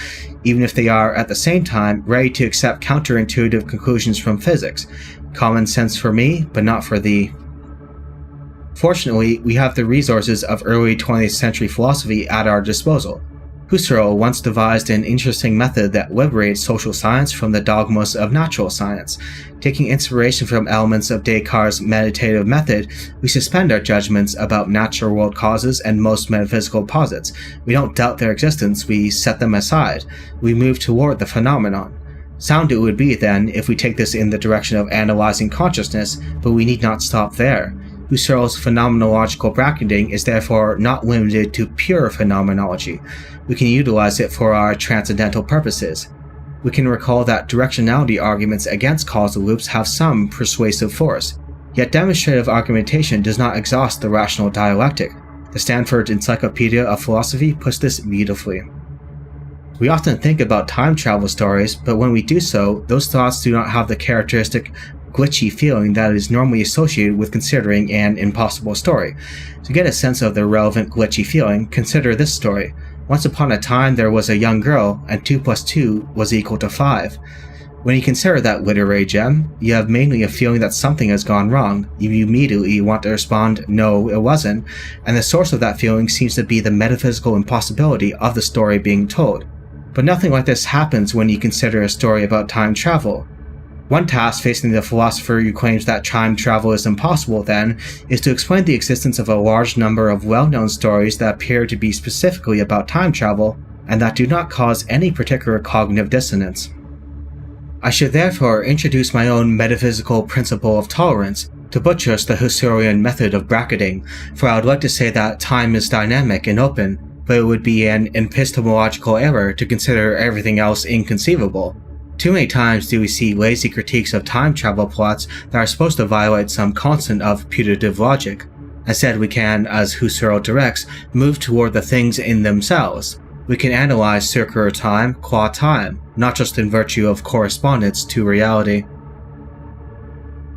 even if they are at the same time ready to accept counterintuitive conclusions from physics. Common sense for me, but not for thee. Fortunately, we have the resources of early 20th century philosophy at our disposal. Husserl once devised an interesting method that liberates social science from the dogmas of natural science. Taking inspiration from elements of Descartes' meditative method, we suspend our judgments about natural world causes and most metaphysical posits. We don't doubt their existence, we set them aside. We move toward the phenomenon. Sound it would be, then, if we take this in the direction of analyzing consciousness, but we need not stop there. Husserl's phenomenological bracketing is therefore not limited to pure phenomenology. We can utilize it for our transcendental purposes. We can recall that directionality arguments against causal loops have some persuasive force, yet demonstrative argumentation does not exhaust the rational dialectic. The Stanford Encyclopedia of Philosophy puts this beautifully. We often think about time travel stories, but when we do so, those thoughts do not have the characteristic glitchy feeling that is normally associated with considering an impossible story. To get a sense of the relevant glitchy feeling, consider this story. Once upon a time there was a young girl, and 2 + 2 was equal to 5. When you consider that literary gem, you have mainly a feeling that something has gone wrong. You immediately want to respond, no, it wasn't, and the source of that feeling seems to be the metaphysical impossibility of the story being told. But nothing like this happens when you consider a story about time travel. One task facing the philosopher who claims that time travel is impossible, then, is to explain the existence of a large number of well-known stories that appear to be specifically about time travel, and that do not cause any particular cognitive dissonance. I should therefore introduce my own metaphysical principle of tolerance, to buttress the Husserlian method of bracketing, for I would like to say that time is dynamic and open, but it would be an epistemological error to consider everything else inconceivable. Too many times do we see lazy critiques of time travel plots that are supposed to violate some constant of putative logic, Instead, we can, as Husserl directs, move toward the things in themselves. We can analyze circular time qua time, not just in virtue of correspondence to reality.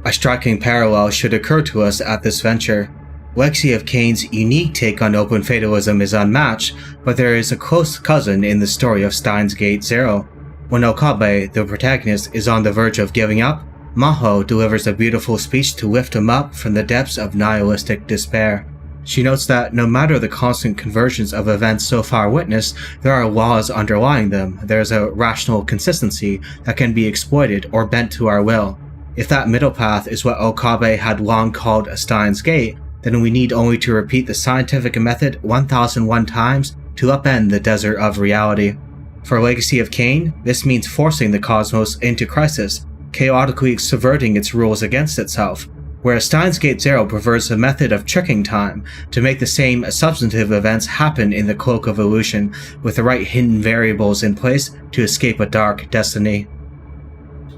A striking parallel should occur to us at this venture. Legacy of Kain's unique take on open fatalism is unmatched, but there is a close cousin in the story of Steins Gate Zero. When Okabe, the protagonist, is on the verge of giving up, Maho delivers a beautiful speech to lift him up from the depths of nihilistic despair. She notes that no matter the constant conversions of events so far witnessed, there are laws underlying them. There is a rational consistency that can be exploited or bent to our will. If that middle path is what Okabe had long called a Steins Gate, then we need only to repeat the scientific method 1001 times to upend the desert of reality. For Legacy of Kain, this means forcing the cosmos into crisis, chaotically subverting its rules against itself, whereas Steins Gate Zero prefers a method of tricking time to make the same substantive events happen in the cloak of illusion, with the right hidden variables in place to escape a dark destiny.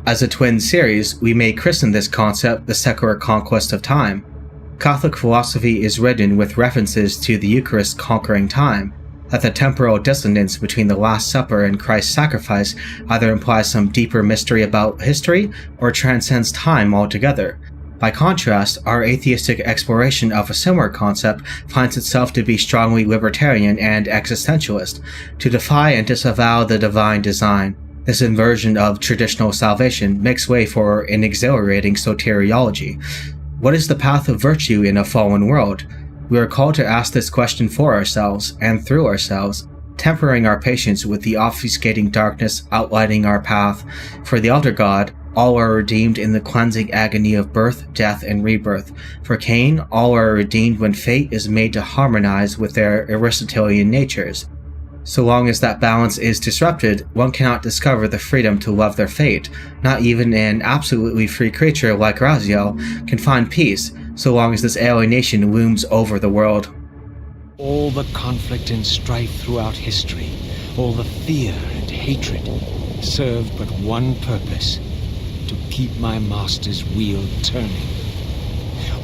As a twin series, we may christen this concept the secular conquest of time. Catholic philosophy is ridden with references to the Eucharist conquering time, that the temporal dissonance between the Last Supper and Christ's sacrifice either implies some deeper mystery about history or transcends time altogether. By contrast, our atheistic exploration of a similar concept finds itself to be strongly libertarian and existentialist, to defy and disavow the divine design. This inversion of traditional salvation makes way for an exhilarating soteriology. What is the path of virtue in a fallen world? We are called to ask this question for ourselves and through ourselves, tempering our patience with the obfuscating darkness outlining our path. For the elder god, all are redeemed in the cleansing agony of birth, death, and rebirth. For Kain, all are redeemed when fate is made to harmonize with their Aristotelian natures. So long as that balance is disrupted, one cannot discover the freedom to love their fate. Not even an absolutely free creature like Raziel can find peace, so long as this alienation looms over the world. All the conflict and strife throughout history, all the fear and hatred, served but one purpose: to keep my master's wheel turning.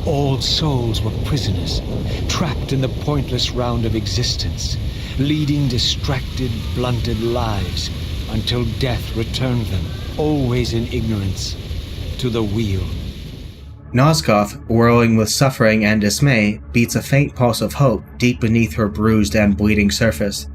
All souls were prisoners, trapped in the pointless round of existence, leading distracted, blunted lives until death returned them, always in ignorance, to the wheel. Nosgoth, whirling with suffering and dismay, beats a faint pulse of hope deep beneath her bruised and bleeding surface.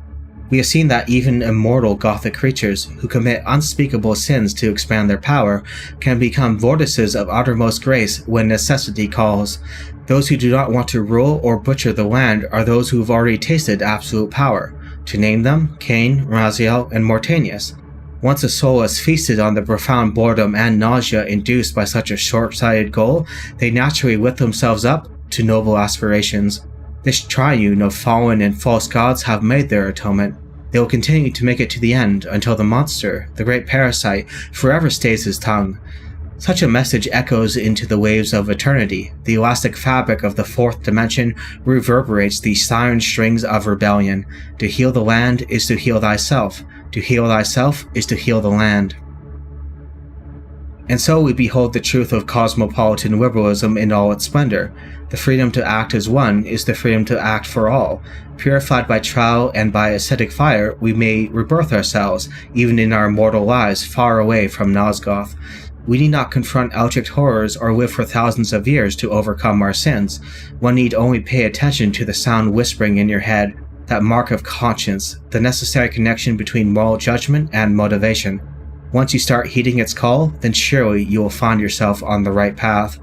We have seen that even immortal Gothic creatures who commit unspeakable sins to expand their power can become vortices of uttermost grace when necessity calls. Those who do not want to rule or butcher the land are those who have already tasted absolute power. To name them, Kain, Raziel, and Mortanius. Once a soul has feasted on the profound boredom and nausea induced by such a short-sighted goal, they naturally lift themselves up to noble aspirations. This triune of fallen and false gods have made their atonement. They will continue to make it to the end until the monster, the great parasite, forever stays his tongue. Such a message echoes into the waves of eternity. The elastic fabric of the fourth dimension reverberates the siren strings of rebellion. To heal the land is to heal thyself. To heal thyself is to heal the land. And so we behold the truth of cosmopolitan liberalism in all its splendor. The freedom to act as one is the freedom to act for all. Purified by trial and by ascetic fire, we may rebirth ourselves, even in our mortal lives far away from Nosgoth. We need not confront eldritch horrors or live for thousands of years to overcome our sins. One need only pay attention to the sound whispering in your head, that mark of conscience, the necessary connection between moral judgment and motivation. Once you start heeding its call, then surely you will find yourself on the right path.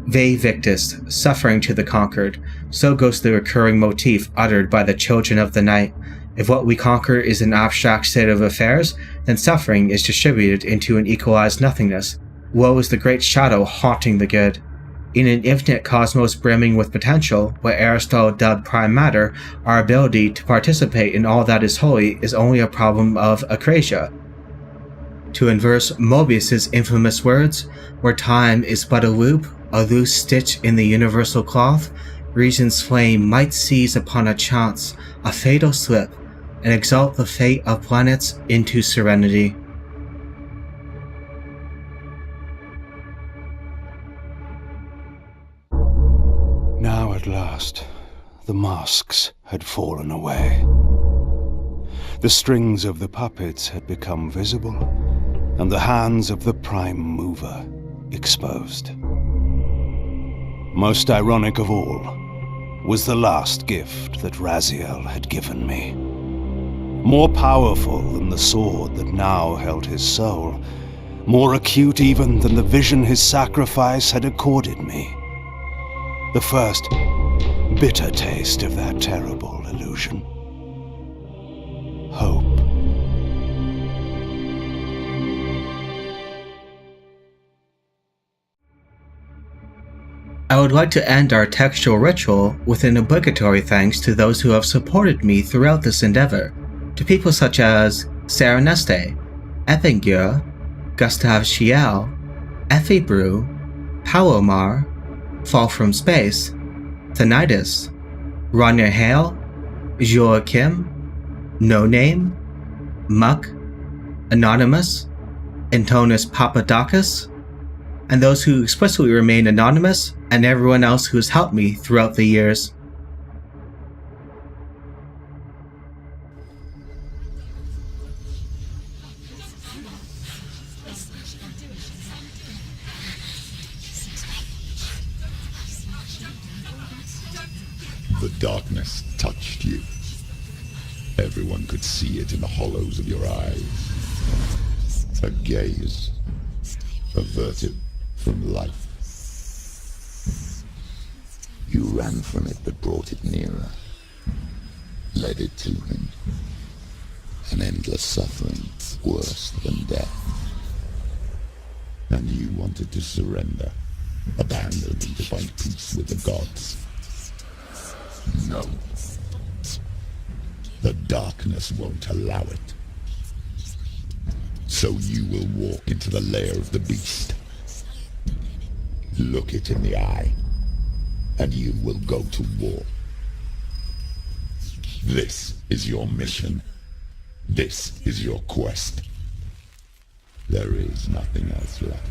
Vae victis, suffering to the conquered. So goes the recurring motif uttered by the children of the night. If what we conquer is an abstract state of affairs, then suffering is distributed into an equalized nothingness. Woe is the great shadow haunting the good. In an infinite cosmos brimming with potential, what Aristotle dubbed prime matter, our ability to participate in all that is holy is only a problem of acrasia. To inverse Mobius's infamous words, where time is but a loop, a loose stitch in the universal cloth, reason's flame might seize upon a chance, a fatal slip, and exalt the fate of planets into serenity. Now at last, The masks had fallen away. The strings of the puppets had become visible, and the hands of the prime mover exposed. Most ironic of all was the last gift that Raziel had given me. More powerful than the sword that now held his soul, more acute even than the vision his sacrifice had accorded me. The first bitter taste of that terrible illusion. Hope. I would like to end our textual ritual with an obligatory thanks to those who have supported me throughout this endeavor, to people such as Sarah Neste, Eppingur, Gustav Schiel, Effie Brew, Palomar, Fall from Space, Thanitis, Rania Hale, Joachim, No Name, Muck, Anonymous, Antonis Papadakis, and those who explicitly remain anonymous, and everyone else who has helped me throughout the years. The darkness touched you. Everyone could see it in the hollows of your eyes. A gaze, averted from life. You ran from it but brought it nearer, led it to him. An endless suffering, worse than death. And you wanted to surrender, abandon and to find peace with the gods. No. The darkness won't allow it. So you will walk into the lair of the beast. Look it in the eye, and you will go to war. This is your mission. This is your quest. There is nothing else left.